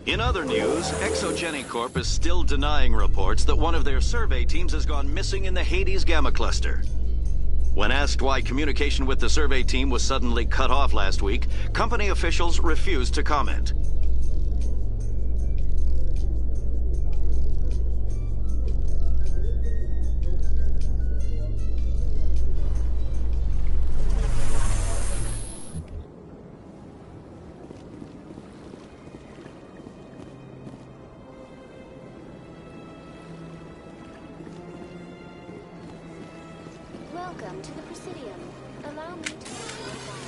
In other news, Exogeny Corp is still denying reports that one of their survey teams has gone missing in the Hades Gamma Cluster. When asked why communication with the survey team was suddenly cut off last week, company officials refused to comment. Welcome to the Presidium. Allow me to make you a file.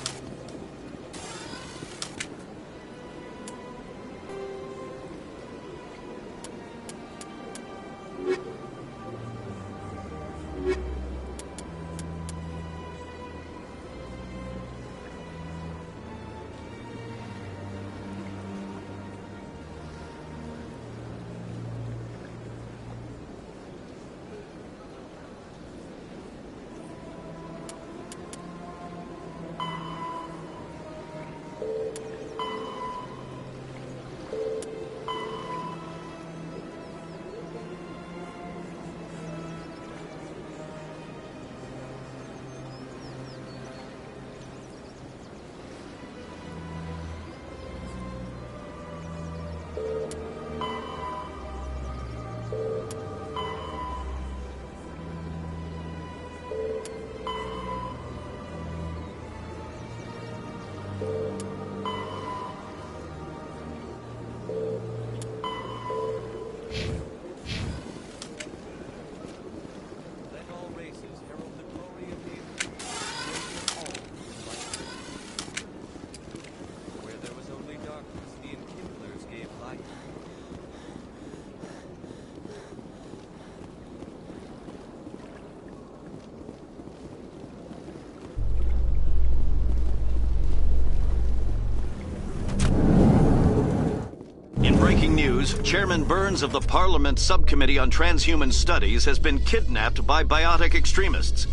Breaking news, Chairman Burns of the Parliament Subcommittee on Transhuman Studies has been kidnapped by biotic extremists.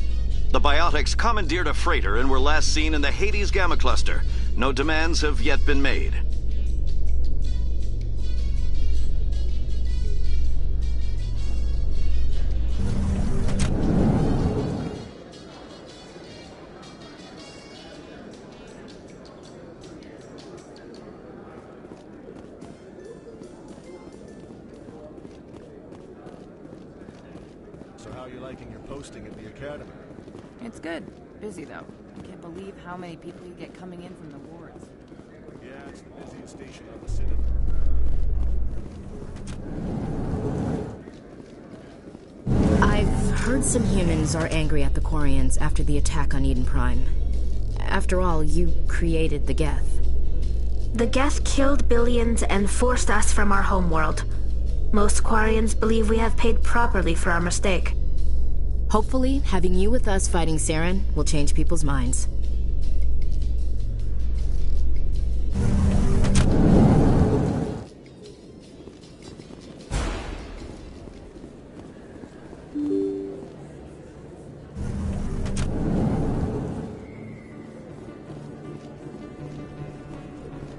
The biotics commandeered a freighter and were last seen in the Hades Gamma Cluster. No demands have yet been made. So how are you liking your posting at the Academy? It's good. Busy, though. I can't believe how many people you get coming in from the wards. Yeah, it's the busiest station on the Citadel. I've heard some humans are angry at the Quarians after the attack on Eden Prime. After all, you created the Geth. The Geth killed billions and forced us from our homeworld. Most Quarians believe we have paid properly for our mistake. Hopefully, having you with us fighting Saren will change people's minds.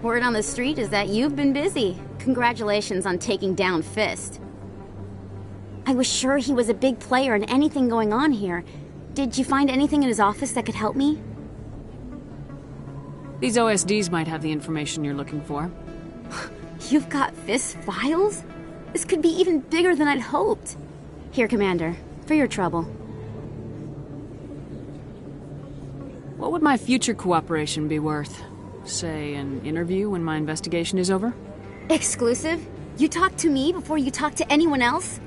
Word on the street is that you've been busy. Congratulations on taking down Fist. I was sure he was a big player in anything going on here. Did you find anything in his office that could help me? These OSDs might have the information you're looking for. You've got Fist files? This could be even bigger than I'd hoped. Here, Commander, for your trouble. What would my future cooperation be worth? Say, an interview when my investigation is over? Exclusive? You talk to me before you talk to anyone else?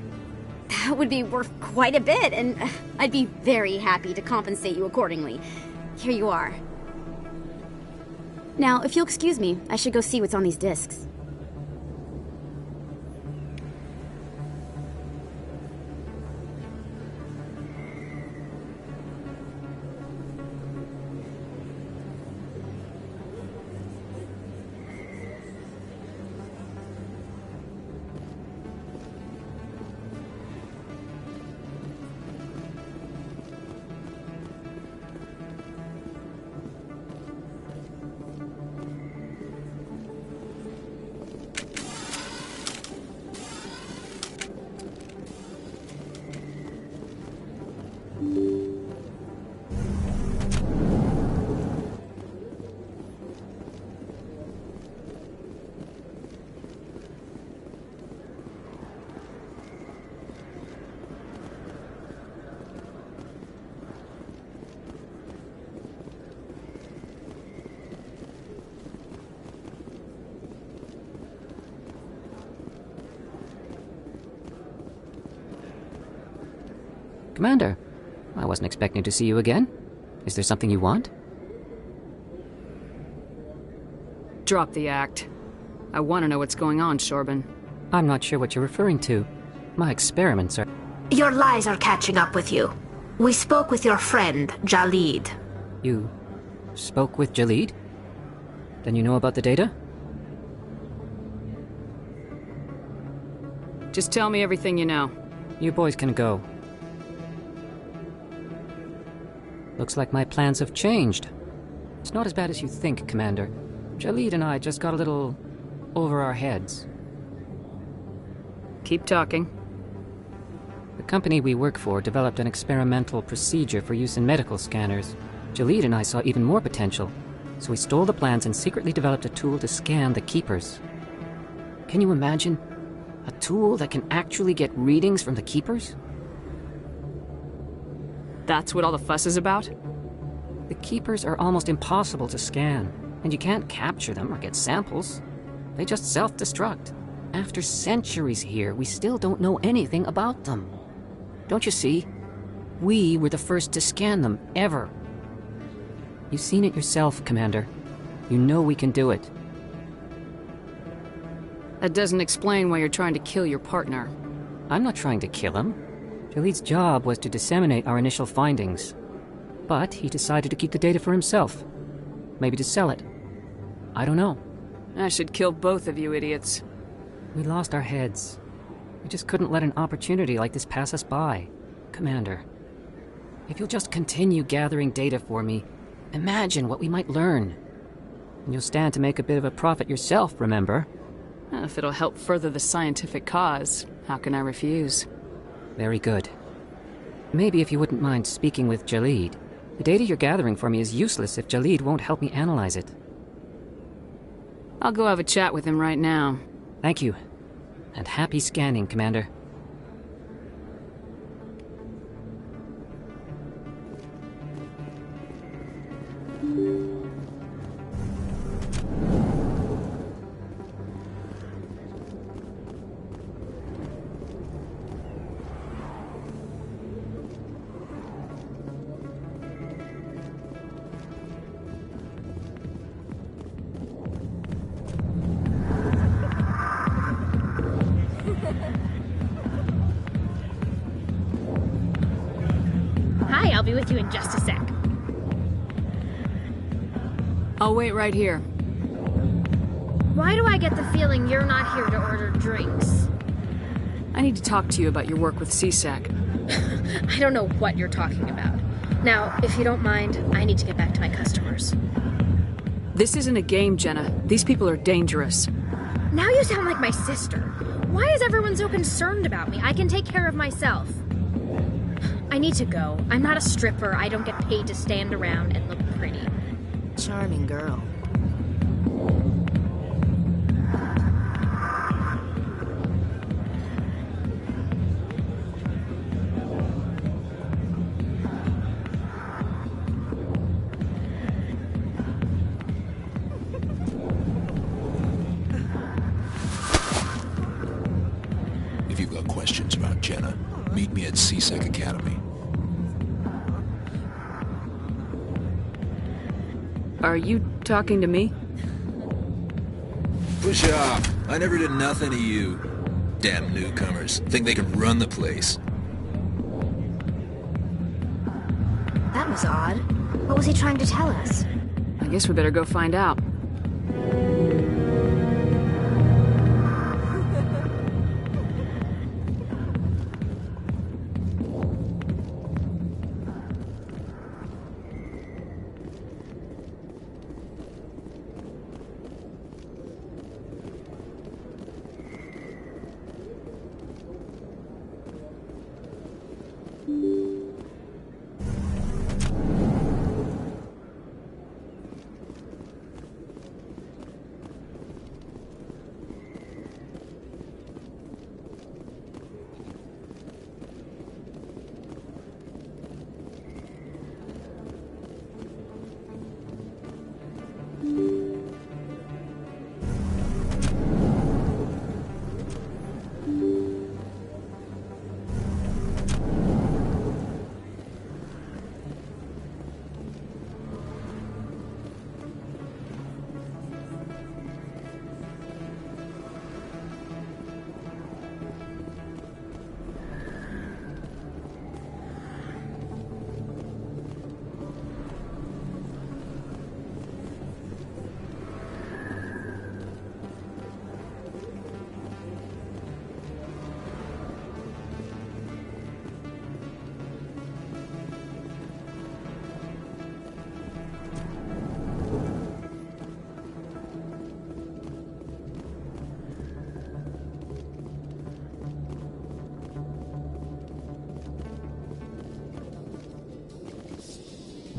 That would be worth quite a bit, and I'd be very happy to compensate you accordingly. Here you are. Now, if you'll excuse me, I should go see what's on these discs. Commander, I wasn't expecting to see you again. Is there something you want? Drop the act. I want to know what's going on, Shorban. I'm not sure what you're referring to. My experiments are... Your lies are catching up with you. We spoke with your friend, Jalid. You spoke with Jalid? Then you know about the data? Just tell me everything you know. You boys can go. Looks like my plans have changed. It's not as bad as you think, Commander. Jalid and I just got a little over our heads. Keep talking. The company we work for developed an experimental procedure for use in medical scanners. Jalid and I saw even more potential, so we stole the plans and secretly developed a tool to scan the Keepers. Can you imagine? A tool that can actually get readings from the Keepers? That's what all the fuss is about? The Keepers are almost impossible to scan, and you can't capture them or get samples. They just self-destruct. After centuries here, we still don't know anything about them. Don't you see? We were the first to scan them, ever. You've seen it yourself, Commander. You know we can do it. That doesn't explain why you're trying to kill your partner. I'm not trying to kill him. Jalid's job was to disseminate our initial findings. But he decided to keep the data for himself. Maybe to sell it. I don't know. I should kill both of you idiots. We lost our heads. We just couldn't let an opportunity like this pass us by. Commander, if you'll just continue gathering data for me, imagine what we might learn. And you'll stand to make a bit of a profit yourself, remember? If it'll help further the scientific cause, how can I refuse? Very good. Maybe if you wouldn't mind speaking with Jalid. The data you're gathering for me is useless if Jalid won't help me analyze it. I'll go have a chat with him right now. Thank you. And happy scanning, Commander. Hi, I'll be with you in just a sec. I'll wait right here. Why do I get the feeling you're not here to order drinks? I need to talk to you about your work with CSAC. I don't know what you're talking about. Now, if you don't mind, I need to get back to my customers. This isn't a game, Jenna. These people are dangerous. Now you sound like my sister. Why is everyone so concerned about me? I can take care of myself. I need to go. I'm not a stripper. I don't get paid to stand around and look pretty. Charming girl. If you've got questions about Jenna, meet me at CSEC Academy. Are you talking to me? Push off. I never did nothing to you. Damn newcomers. Think they can run the place. That was odd. What was he trying to tell us? I guess we better go find out.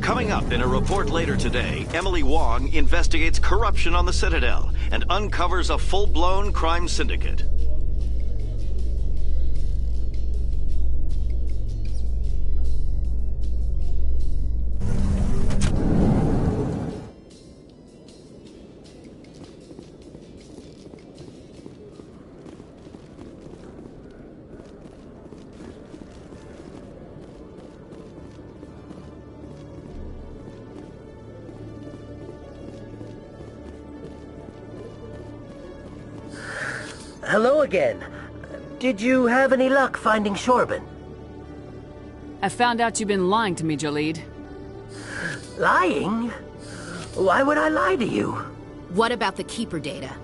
Coming up in a report later today, Emily Wong investigates corruption on the Citadel and uncovers a full-blown crime syndicate. Hello again. Did you have any luck finding Shorban? I found out you've been lying to me, Jaleed. Lying? Why would I lie to you? What about the Keeper data?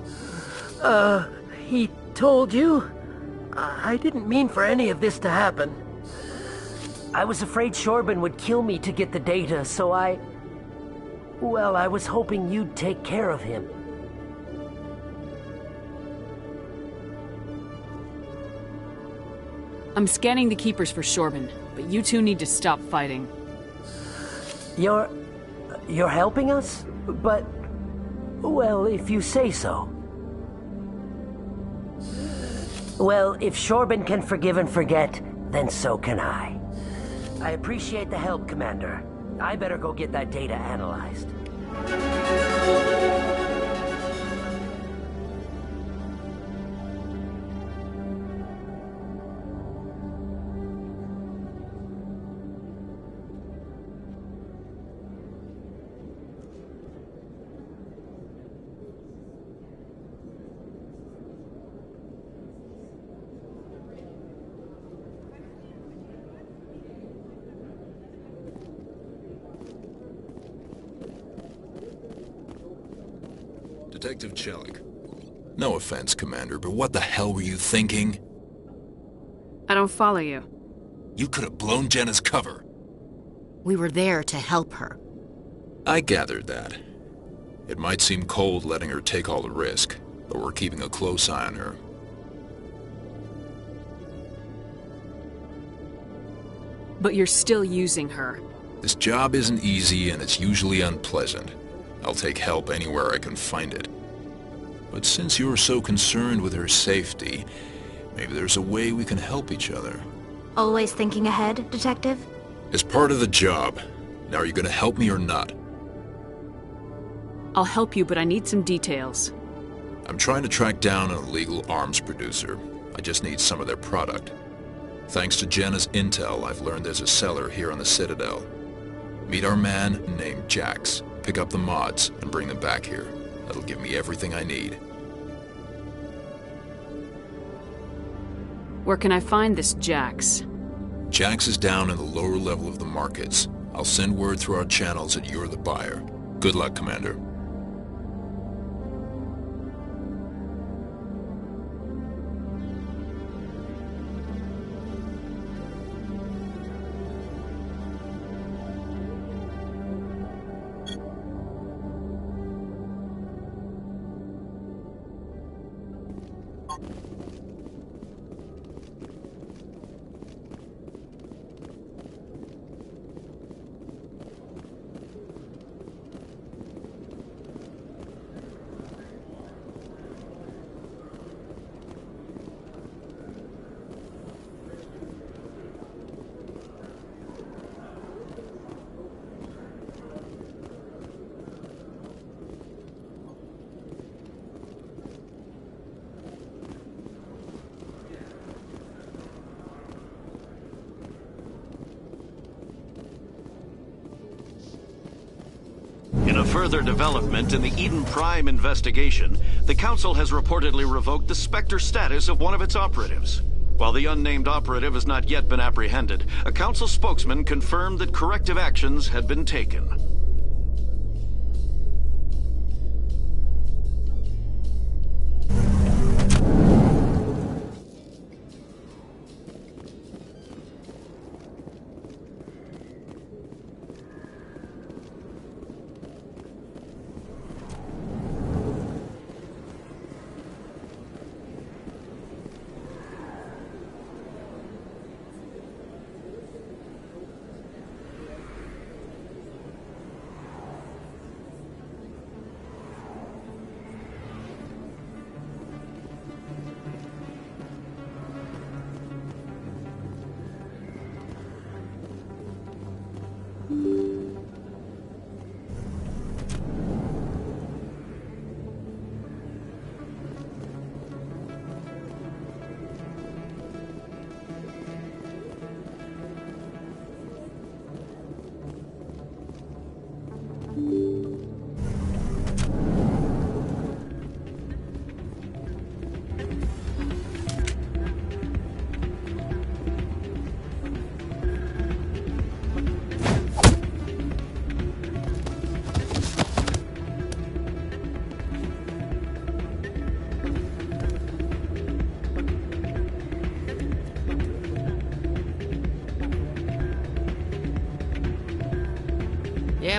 He told you? I didn't mean for any of this to happen. I was afraid Shorban would kill me to get the data, so well, I was hoping you'd take care of him. I'm scanning the Keepers for Shorban, but you two need to stop fighting. You're helping us? But, well, if you say so. Well, if Shorban can forgive and forget, then so can I. I appreciate the help, Commander. I better go get that data analyzed. Detective Chelik. No offense, Commander, but what the hell were you thinking? I don't follow you. You could have blown Jenna's cover. We were there to help her. I gathered that. It might seem cold letting her take all the risk, but we're keeping a close eye on her. But you're still using her. This job isn't easy and it's usually unpleasant. I'll take help anywhere I can find it. But since you're so concerned with her safety, maybe there's a way we can help each other. Always thinking ahead, Detective? As part of the job. Now, are you gonna help me or not? I'll help you, but I need some details. I'm trying to track down an illegal arms producer. I just need some of their product. Thanks to Jenna's intel, I've learned there's a seller here on the Citadel. Meet our man named Jax. Pick up the mods and bring them back here. That'll give me everything I need. Where can I find this Jax? Jax is down in the lower level of the markets. I'll send word through our channels that you're the buyer. Good luck, Commander. In a further development in the Eden Prime investigation, the Council has reportedly revoked the Spectre status of one of its operatives. While the unnamed operative has not yet been apprehended, a Council spokesman confirmed that corrective actions had been taken.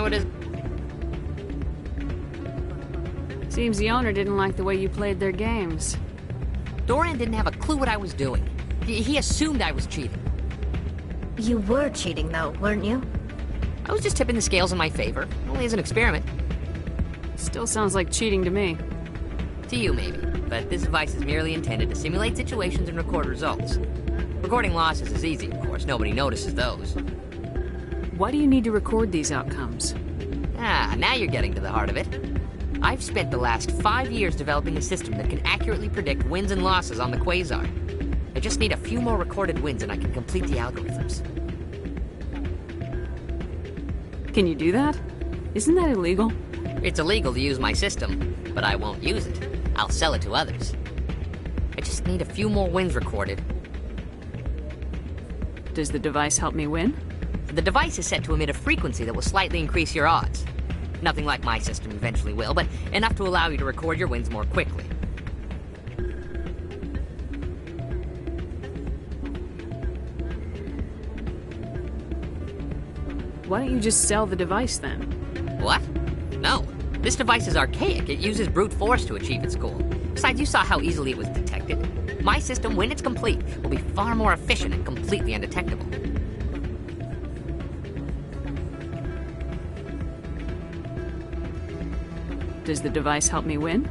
how it is? Seems the owner didn't like the way you played their games. Doran didn't have a clue what I was doing. He assumed I was cheating. You were cheating, though, weren't you? I was just tipping the scales in my favor, only as an experiment. Still sounds like cheating to me. To you, maybe. But this device is merely intended to simulate situations and record results. Recording losses is easy, of course. Nobody notices those. Why do you need to record these outcomes? Ah, now you're getting to the heart of it. I've spent the last 5 years developing a system that can accurately predict wins and losses on the Quasar. I just need a few more recorded wins and I can complete the algorithms. Can you do that? Isn't that illegal? It's illegal to use my system, but I won't use it. I'll sell it to others. I just need a few more wins recorded. Does the device help me win? The device is set to emit a frequency that will slightly increase your odds. Nothing like my system eventually will, but enough to allow you to record your wins more quickly. Why don't you just sell the device then? What? No. This device is archaic. It uses brute force to achieve its goal. Besides, you saw how easily it was detected. My system, when it's complete, will be far more efficient and completely undetectable. Does the device help me win?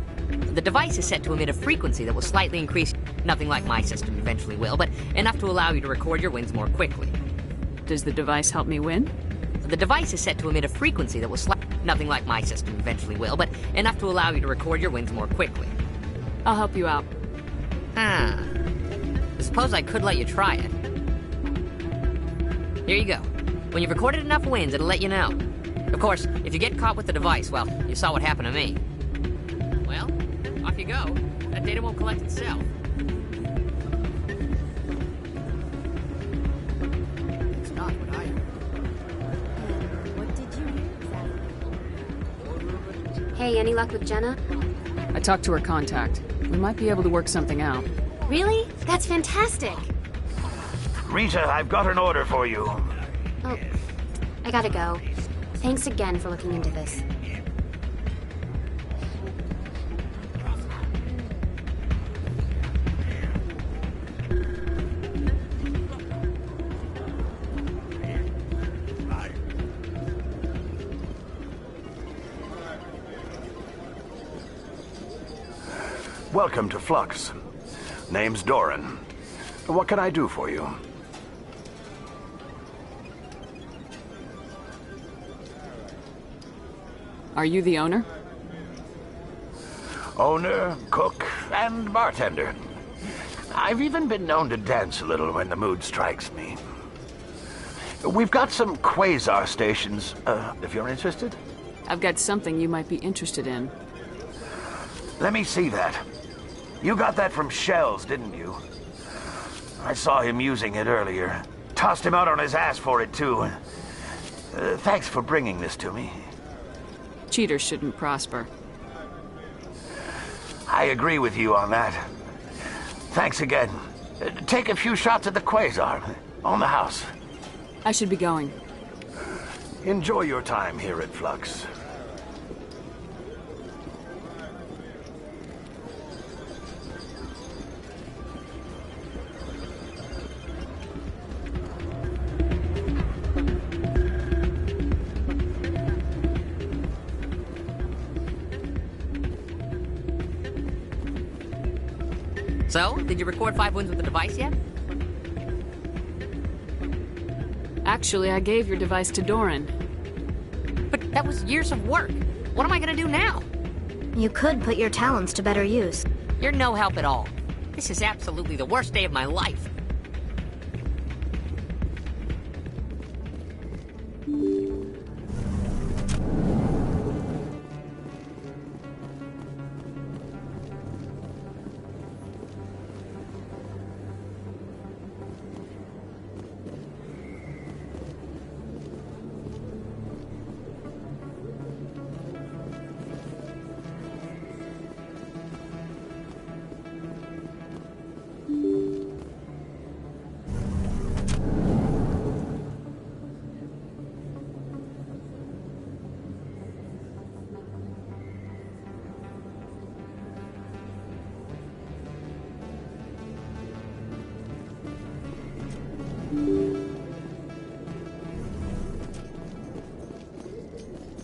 The device is set to emit a frequency that will slightly increase. Nothing like my system eventually will, but enough to allow you to record your wins more quickly. Does the device help me win? The device is set to emit a frequency that will nothing like my system eventually will, but enough to allow you to record your wins more quickly. I'll help you out. Ah. I suppose I could let you try it. Here you go. When you've recorded enough wins, it'll let you know. Of course, if you get caught with the device, well, you saw what happened to me. Well, off you go. That data won't collect itself. It's not what I heard. What did you hear? Hey, any luck with Jenna? I talked to her contact. We might be able to work something out. Really? That's fantastic. Rita, I've got an order for you. Oh, I gotta go. Thanks again for looking into this. Welcome to Flux. Name's Doran. What can I do for you? Are you the owner? Owner, cook, and bartender. I've even been known to dance a little when the mood strikes me. We've got some quasar stations, if you're interested. I've got something you might be interested in. Let me see that. You got that from Shells, didn't you? I saw him using it earlier. Tossed him out on his ass for it, too. Thanks for bringing this to me. Cheaters shouldn't prosper. I agree with you on that. Thanks again. Take a few shots at the quasar. On the house. I should be going. Enjoy your time here at Flux. So, did you record 5 wins with the device yet? Actually, I gave your device to Doran. But that was years of work. What am I gonna do now? You could put your talents to better use. You're no help at all. This is absolutely the worst day of my life.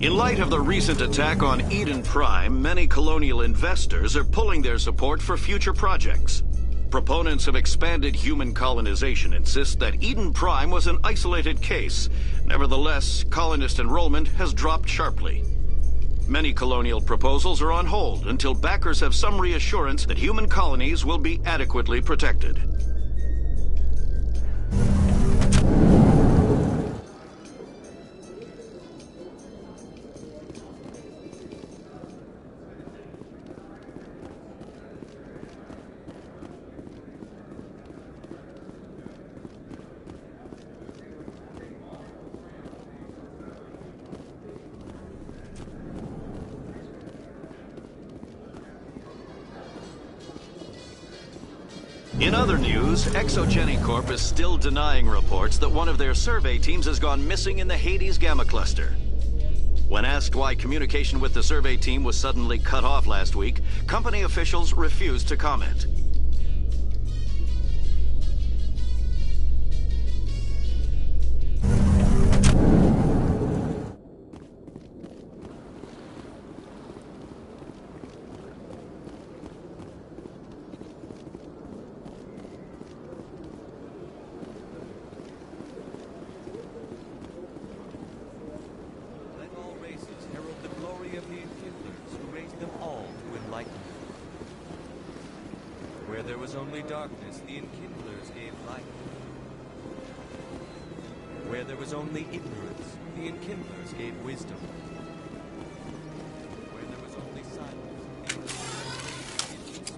In light of the recent attack on Eden Prime, many colonial investors are pulling their support for future projects. Proponents of expanded human colonization insist that Eden Prime was an isolated case. Nevertheless, colonist enrollment has dropped sharply. Many colonial proposals are on hold until backers have some reassurance that human colonies will be adequately protected. In other news, Exogeny Corp is still denying reports that one of their survey teams has gone missing in the Hades Gamma Cluster. When asked why communication with the survey team was suddenly cut off last week, company officials refused to comment. Where there was only darkness, the Enkindlers gave light. Where there was only ignorance, the Enkindlers gave wisdom. Where there was only silence, the Enkindlers gave peace.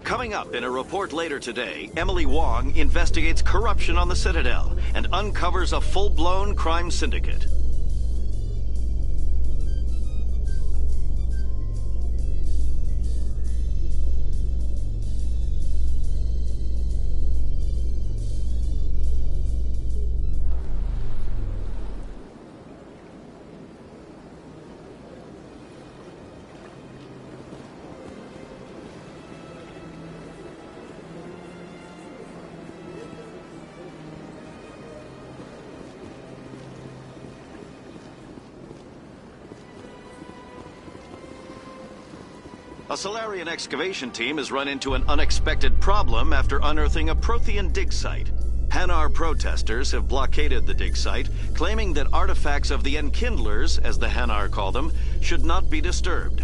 Coming up in a report later today, Emily Wong investigates corruption on the Citadel and uncovers a full-blown crime syndicate. A Solarian excavation team has run into an unexpected problem after unearthing a Prothean dig site. Hanar protesters have blockaded the dig site, claiming that artifacts of the Enkindlers, as the Hanar call them, should not be disturbed.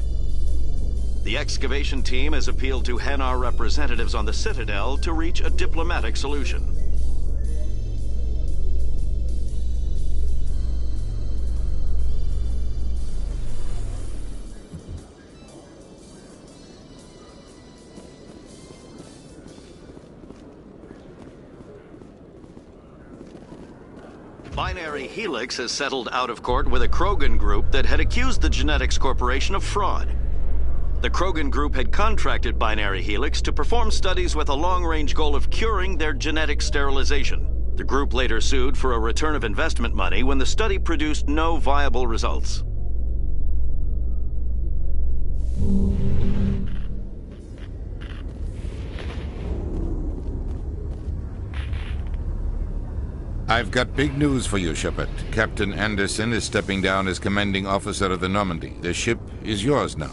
The excavation team has appealed to Hanar representatives on the Citadel to reach a diplomatic solution. Binary Helix has settled out of court with a Krogan group that had accused the Genetics Corporation of fraud. The Krogan group had contracted Binary Helix to perform studies with a long-range goal of curing their genetic sterilization. The group later sued for a return of investment money when the study produced no viable results. I've got big news for you, Shepard. Captain Anderson is stepping down as commanding officer of the Normandy. The ship is yours now.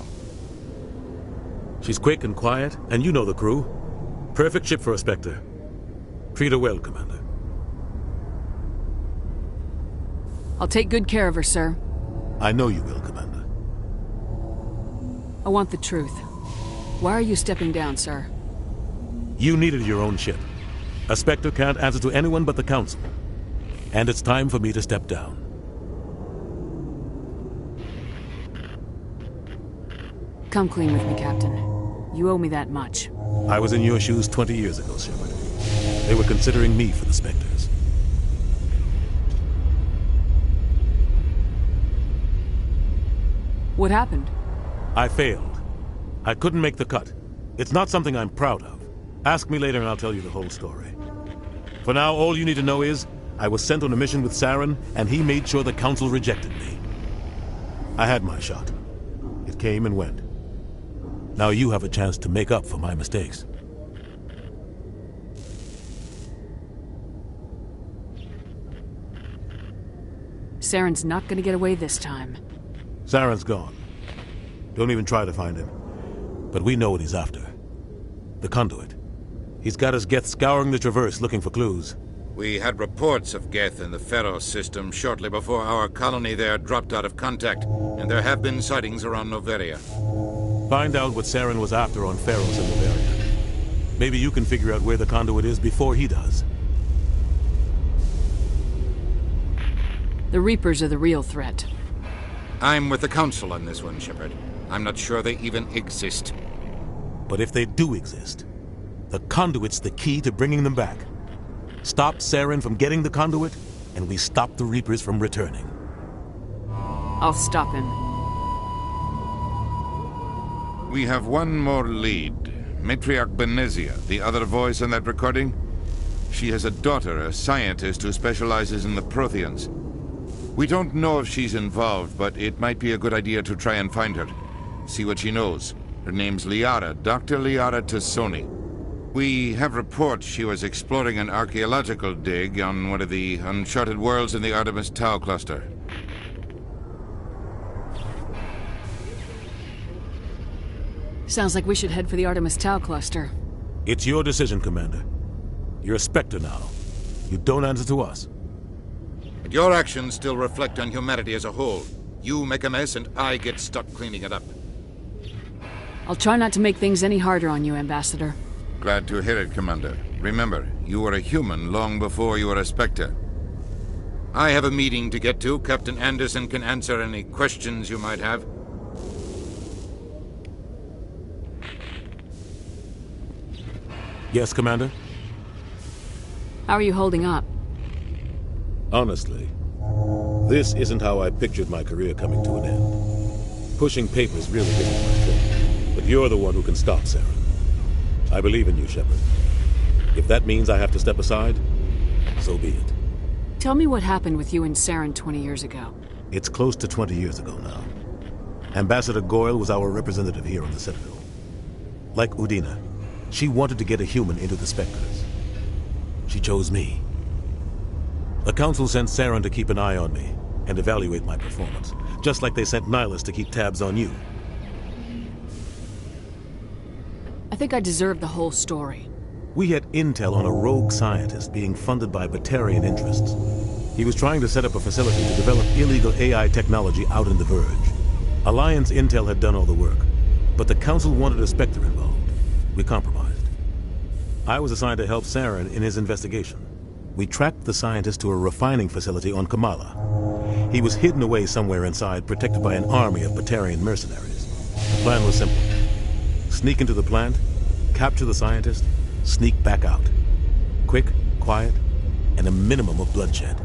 She's quick and quiet, and you know the crew. Perfect ship for a Spectre. Treat her well, Commander. I'll take good care of her, sir. I know you will, Commander. I want the truth. Why are you stepping down, sir? You needed your own ship. A Spectre can't answer to anyone but the Council. And it's time for me to step down. Come clean with me, Captain. You owe me that much. I was in your shoes 20 years ago, Shepard. They were considering me for the Spectres. What happened? I failed. I couldn't make the cut. It's not something I'm proud of. Ask me later and I'll tell you the whole story. For now, all you need to know is, I was sent on a mission with Saren, and he made sure the Council rejected me. I had my shot. It came and went. Now you have a chance to make up for my mistakes. Saren's not gonna get away this time. Saren's gone. Don't even try to find him. But we know what he's after. The conduit. He's got his Geth scouring the Traverse looking for clues. We had reports of Geth in the Pharos system shortly before our colony there dropped out of contact, and there have been sightings around Noveria. Find out what Saren was after on Pharos and Noveria. Maybe you can figure out where the conduit is before he does. The Reapers are the real threat. I'm with the Council on this one, Shepard. I'm not sure they even exist. But if they do exist, the conduit's the key to bringing them back. Stop Saren from getting the conduit, and we stop the Reapers from returning. I'll stop him. We have one more lead. Matriarch Benezia, the other voice in that recording. She has a daughter, a scientist who specializes in the Protheans. We don't know if she's involved, but it might be a good idea to try and find her. See what she knows. Her name's Liara, Dr. Liara Tassoni. We have reports she was exploring an archaeological dig on one of the uncharted worlds in the Artemis Tau cluster. Sounds like we should head for the Artemis Tau cluster. It's your decision, Commander. You're a Spectre now. You don't answer to us. But your actions still reflect on humanity as a whole. You make a mess and I get stuck cleaning it up. I'll try not to make things any harder on you, Ambassador. Glad to hear it, Commander. Remember, you were a human long before you were a Spectre. I have a meeting to get to. Captain Anderson can answer any questions you might have. Yes, Commander? How are you holding up? Honestly, this isn't how I pictured my career coming to an end. Pushing papers really isn't my thing. But you're the one who can stop Saren. I believe in you, Shepard. If that means I have to step aside, so be it. Tell me what happened with you and Saren 20 years ago. It's close to 20 years ago now. Ambassador Goyle was our representative here on the Citadel. Like Udina, she wanted to get a human into the Spectres. She chose me. The Council sent Saren to keep an eye on me and evaluate my performance, just like they sent Nihilus to keep tabs on you. I think I deserve the whole story. We had intel on a rogue scientist being funded by Batarian interests. He was trying to set up a facility to develop illegal AI technology out in the Verge. Alliance intel had done all the work, but the Council wanted a Spectre involved. We compromised. I was assigned to help Saren in his investigation. We tracked the scientist to a refining facility on Kamala. He was hidden away somewhere inside, protected by an army of Batarian mercenaries. The plan was simple. Sneak into the plant, capture the scientist, sneak back out. Quick, quiet, and a minimum of bloodshed.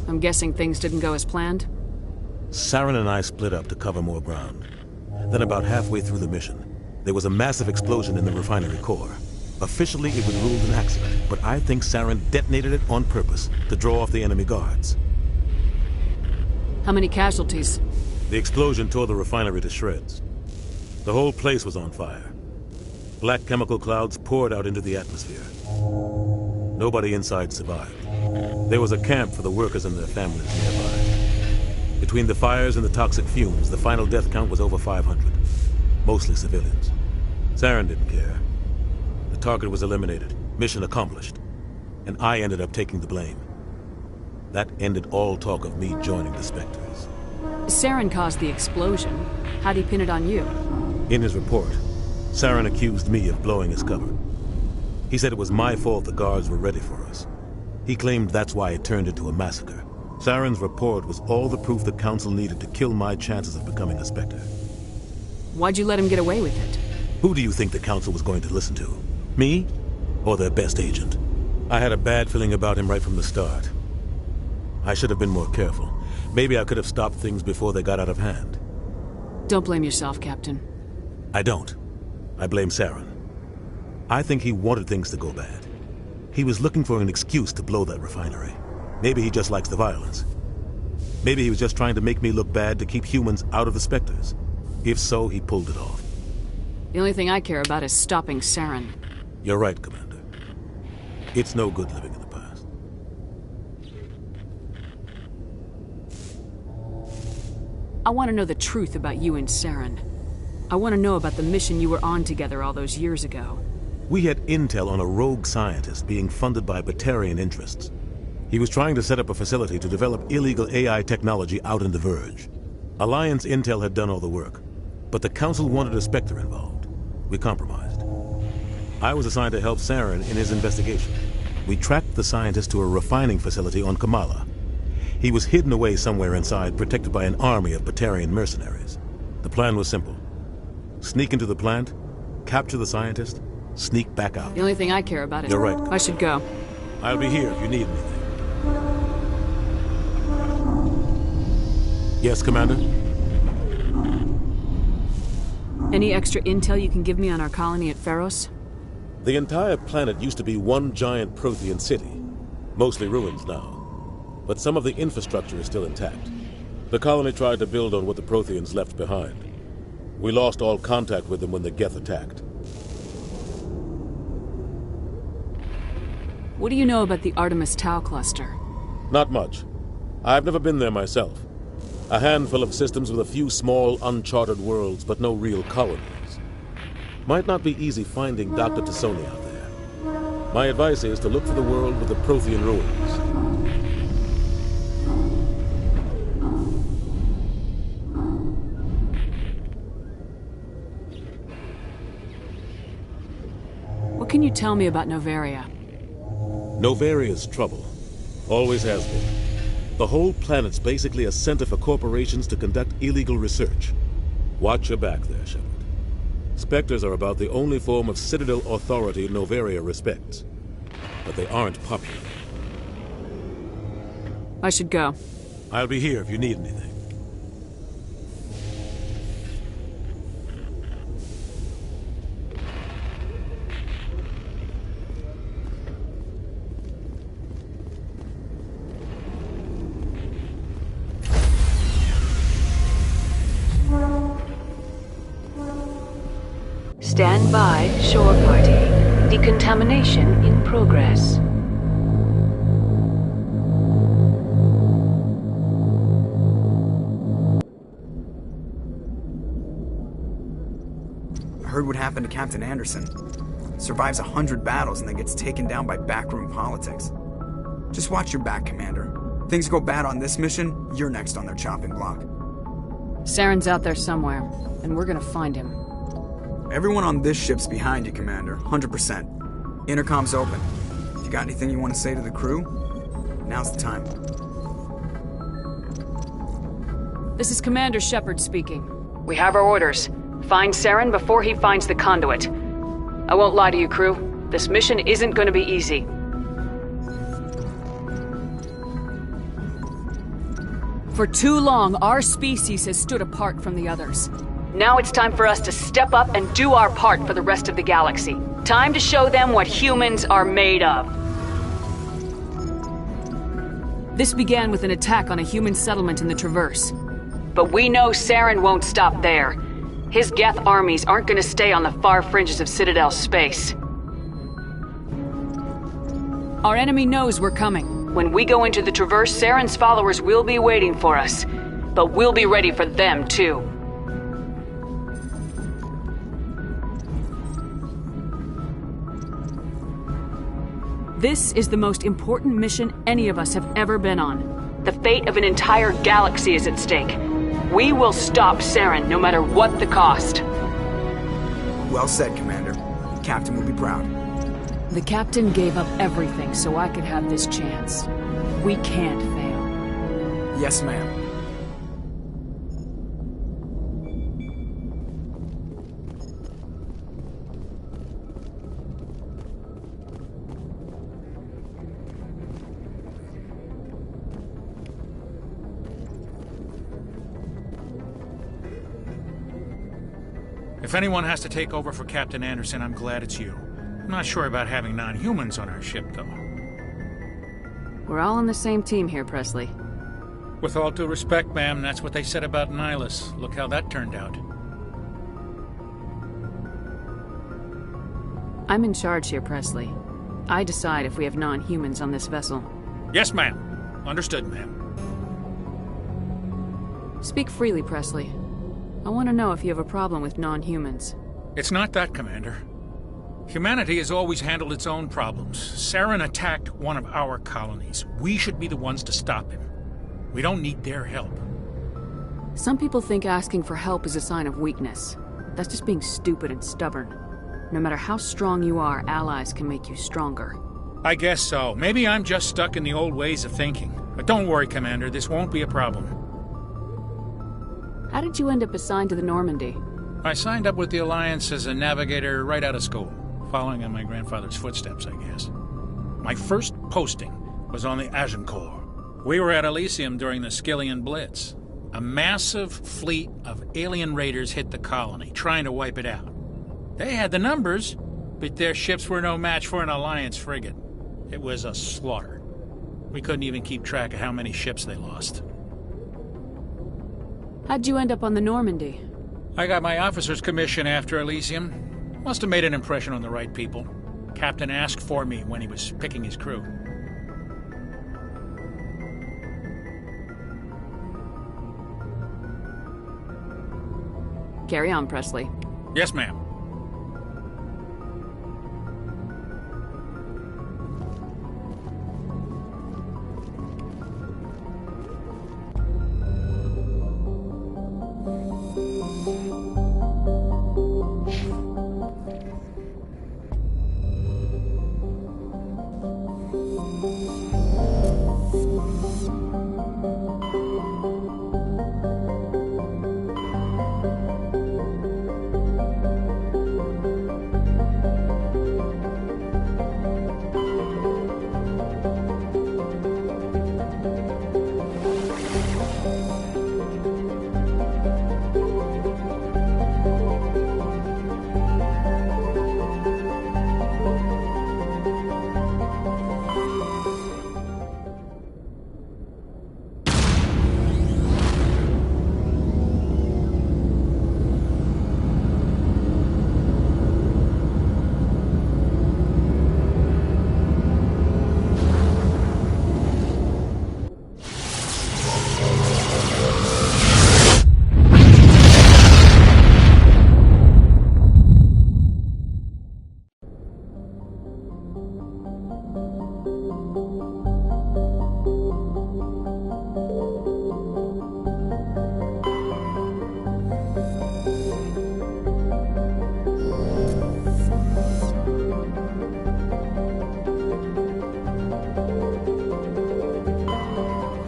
I'm guessing things didn't go as planned? Saren and I split up to cover more ground. Then about halfway through the mission, there was a massive explosion in the refinery core. Officially, it was ruled an accident, but I think Saren detonated it on purpose to draw off the enemy guards. How many casualties? The explosion tore the refinery to shreds. The whole place was on fire. Black chemical clouds poured out into the atmosphere. Nobody inside survived. There was a camp for the workers and their families nearby. Between the fires and the toxic fumes, the final death count was over 500. Mostly civilians. Saren didn't care. The target was eliminated, mission accomplished. And I ended up taking the blame. That ended all talk of me joining the Spectres. Saren caused the explosion. How'd he pin it on you? In his report, Saren accused me of blowing his cover. He said it was my fault the guards were ready for us. He claimed that's why it turned into a massacre. Saren's report was all the proof the Council needed to kill my chances of becoming a Spectre. Why'd you let him get away with it? Who do you think the Council was going to listen to? Me? Or their best agent? I had a bad feeling about him right from the start. I should have been more careful. Maybe I could have stopped things before they got out of hand. Don't blame yourself, Captain. I don't. I blame Saren. I think he wanted things to go bad. He was looking for an excuse to blow that refinery. Maybe he just likes the violence. Maybe he was just trying to make me look bad to keep humans out of the Spectres. If so, he pulled it off. The only thing I care about is stopping Saren. You're right, Commander. It's no good living in the past. I want to know the truth about you and Saren. I want to know about the mission you were on together all those years ago. We had intel on a rogue scientist being funded by Batarian interests. He was trying to set up a facility to develop illegal AI technology out in the Verge. Alliance intel had done all the work, but the Council wanted a Spectre involved. We compromised. I was assigned to help Saren in his investigation. We tracked the scientist to a refining facility on Kamala. He was hidden away somewhere inside, protected by an army of Batarian mercenaries. The plan was simple. Sneak into the plant, capture the scientist, sneak back out. The only thing I care about is... You're right. I should go. I'll be here if you need anything. Yes, Commander? Any extra intel you can give me on our colony at Pharos? The entire planet used to be one giant Prothean city. Mostly ruins now. But some of the infrastructure is still intact. The colony tried to build on what the Protheans left behind. We lost all contact with them when the Geth attacked. What do you know about the Artemis Tau cluster? Not much. I've never been there myself. A handful of systems with a few small, uncharted worlds, but no real colonies. Might not be easy finding Dr. Tassoni out there. My advice is to look for the world with the Prothean ruins. What can you tell me about Novaria? Novaria's trouble. Always has been. The whole planet's basically a center for corporations to conduct illegal research. Watch your back there, Shepard. Spectres are about the only form of Citadel authority Novaria respects. But they aren't popular. I should go. I'll be here if you need anything. Stand by, shore party. Decontamination in progress. Heard what happened to Captain Anderson. Survives 100 battles and then gets taken down by backroom politics. Just watch your back, Commander. Things go bad on this mission, you're next on their chopping block. Saren's out there somewhere, and we're gonna find him. Everyone on this ship's behind you, Commander. 100%. Intercom's open. If you got anything you want to say to the crew, now's the time. This is Commander Shepard speaking. We have our orders. Find Saren before he finds the conduit. I won't lie to you, crew. This mission isn't going to be easy. For too long, our species has stood apart from the others. Now it's time for us to step up and do our part for the rest of the galaxy. Time to show them what humans are made of. This began with an attack on a human settlement in the Traverse. But we know Saren won't stop there. His Geth armies aren't going to stay on the far fringes of Citadel space. Our enemy knows we're coming. When we go into the Traverse, Saren's followers will be waiting for us. But we'll be ready for them, too. This is the most important mission any of us have ever been on. The fate of an entire galaxy is at stake. We will stop Saren, no matter what the cost. Well said, Commander. The Captain will be proud. The Captain gave up everything so I could have this chance. We can't fail. Yes, ma'am. If anyone has to take over for Captain Anderson, I'm glad it's you. I'm not sure about having non-humans on our ship, though. We're all on the same team here, Presley. With all due respect, ma'am, that's what they said about Nihilus. Look how that turned out. I'm in charge here, Presley. I decide if we have non-humans on this vessel. Yes, ma'am. Understood, ma'am. Speak freely, Presley. I want to know if you have a problem with non-humans. It's not that, Commander. Humanity has always handled its own problems. Saren attacked one of our colonies. We should be the ones to stop him. We don't need their help. Some people think asking for help is a sign of weakness. That's just being stupid and stubborn. No matter how strong you are, allies can make you stronger. I guess so. Maybe I'm just stuck in the old ways of thinking. But don't worry, Commander. This won't be a problem. How did you end up assigned to the Normandy? I signed up with the Alliance as a navigator right out of school, following in my grandfather's footsteps, I guess. My first posting was on the Agincourt. We were at Elysium during the Skillian Blitz. A massive fleet of alien raiders hit the colony, trying to wipe it out. They had the numbers, but their ships were no match for an Alliance frigate. It was a slaughter. We couldn't even keep track of how many ships they lost. How'd you end up on the Normandy? I got my officer's commission after Elysium. Must have made an impression on the right people. Captain asked for me when he was picking his crew. Carry on, Presley. Yes, ma'am.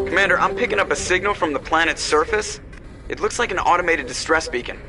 Commander, I'm picking up a signal from the planet's surface. It looks like an automated distress beacon.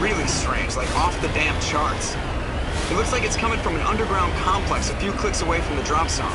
really strange, like off the damn charts. It looks like it's coming from an underground complex a few clicks away from the drop zone.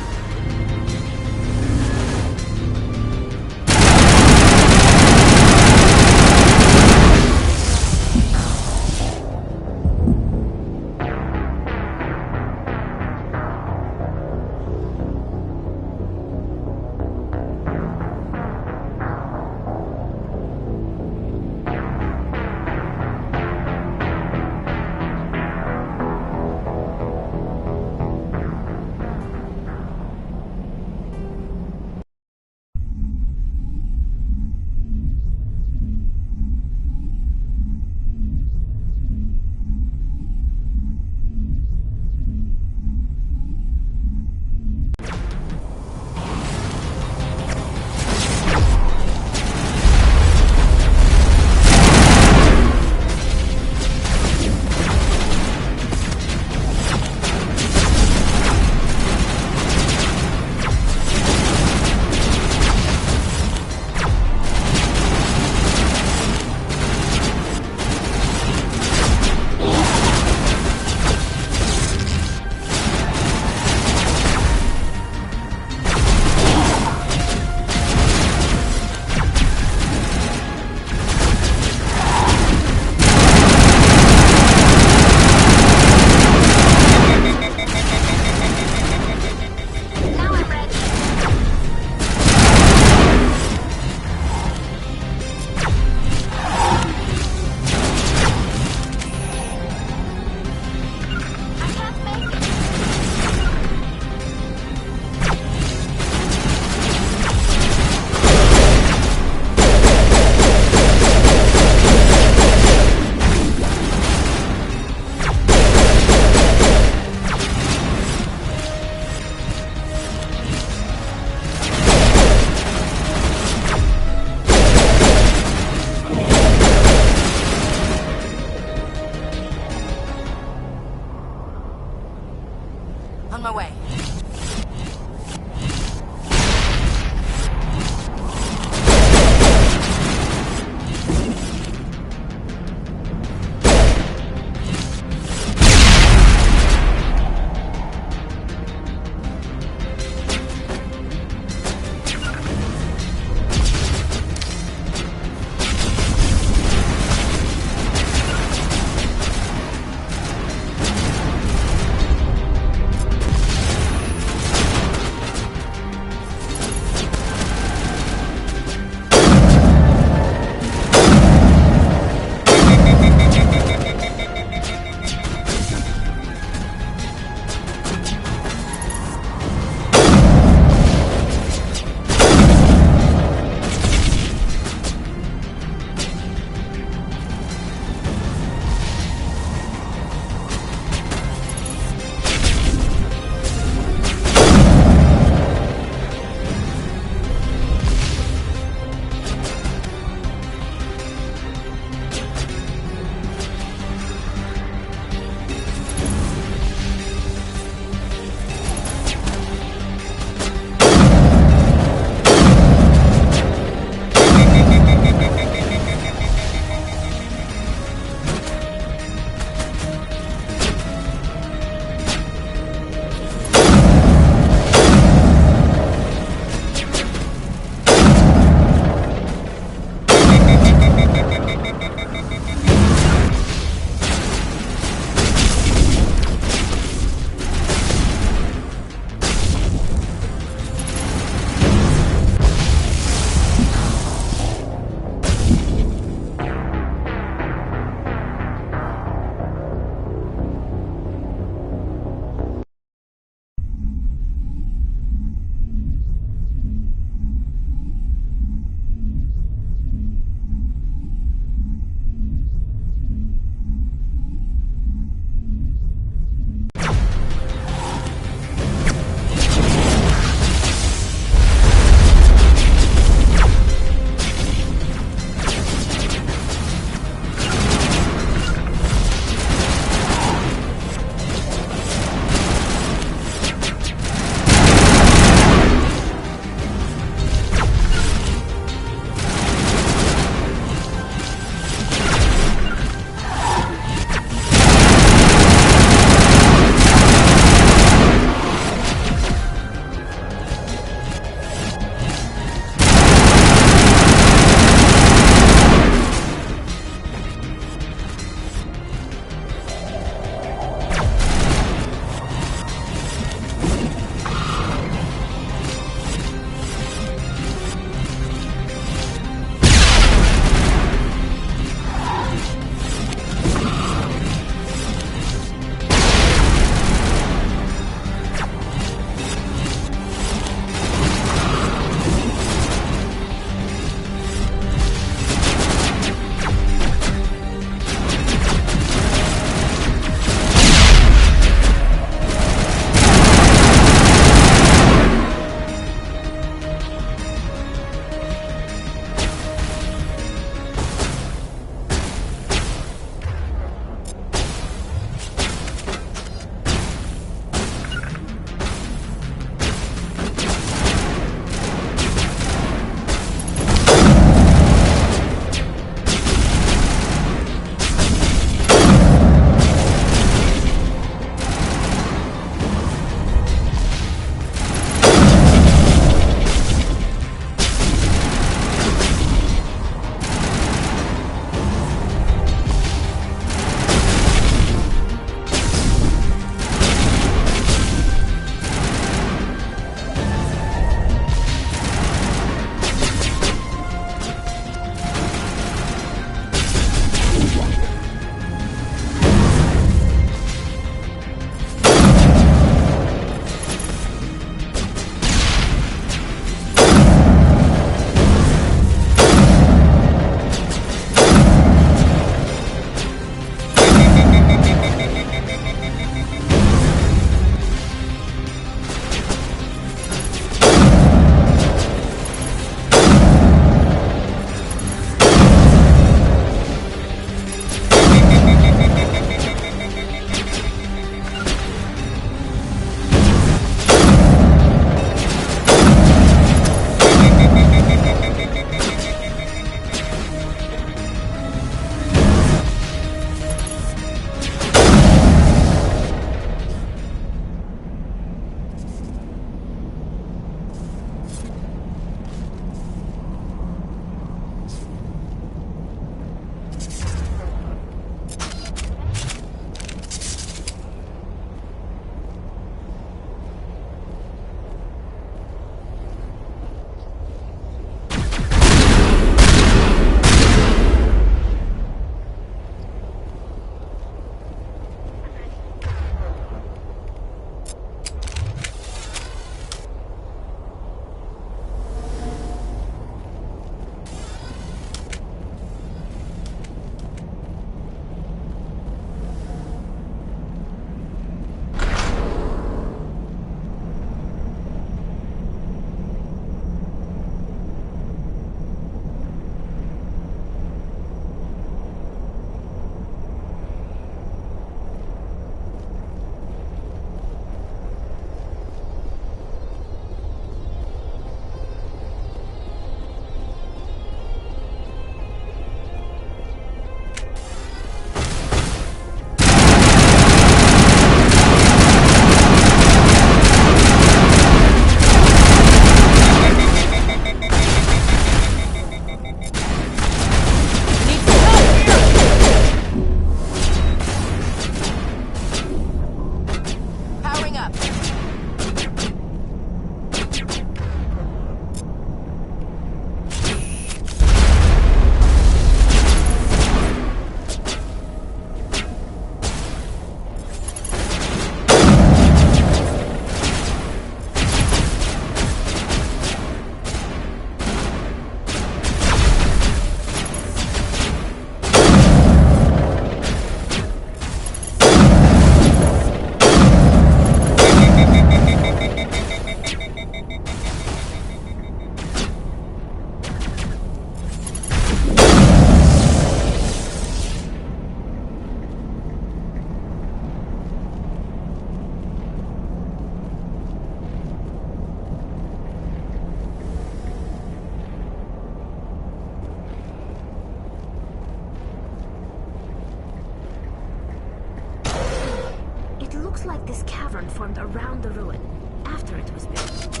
like this cavern formed around the ruin, after it was built.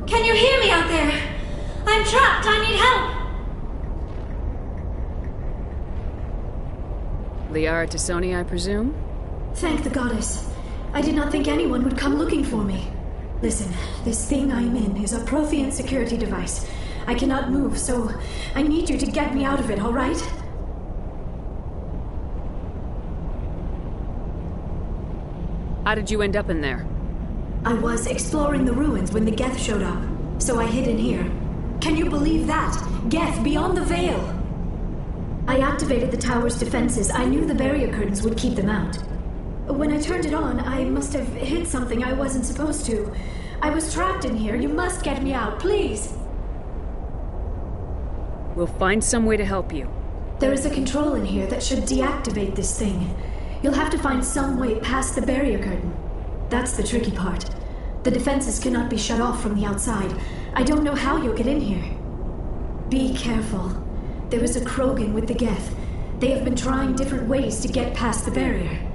Can you hear me out there? I'm trapped. I need help. Liara Tassoni, I presume? Thank the goddess. I did not think anyone would come looking for me. Listen, this thing I'm in is a Prothean security device. I cannot move, so I need you to get me out of it, all right? How did you end up in there? I was exploring the ruins when the Geth showed up, so I hid in here. Can you believe that? Geth beyond the veil! I activated the tower's defenses. I knew the barrier curtains would keep them out. When I turned it on, I must have hit something I wasn't supposed to. I was trapped in here. You must get me out, please! We'll find some way to help you. There is a control in here that should deactivate this thing. You'll have to find some way past the barrier curtain. That's the tricky part. The defenses cannot be shut off from the outside. I don't know how you'll get in here. Be careful. There is a Krogan with the Geth. They have been trying different ways to get past the barrier.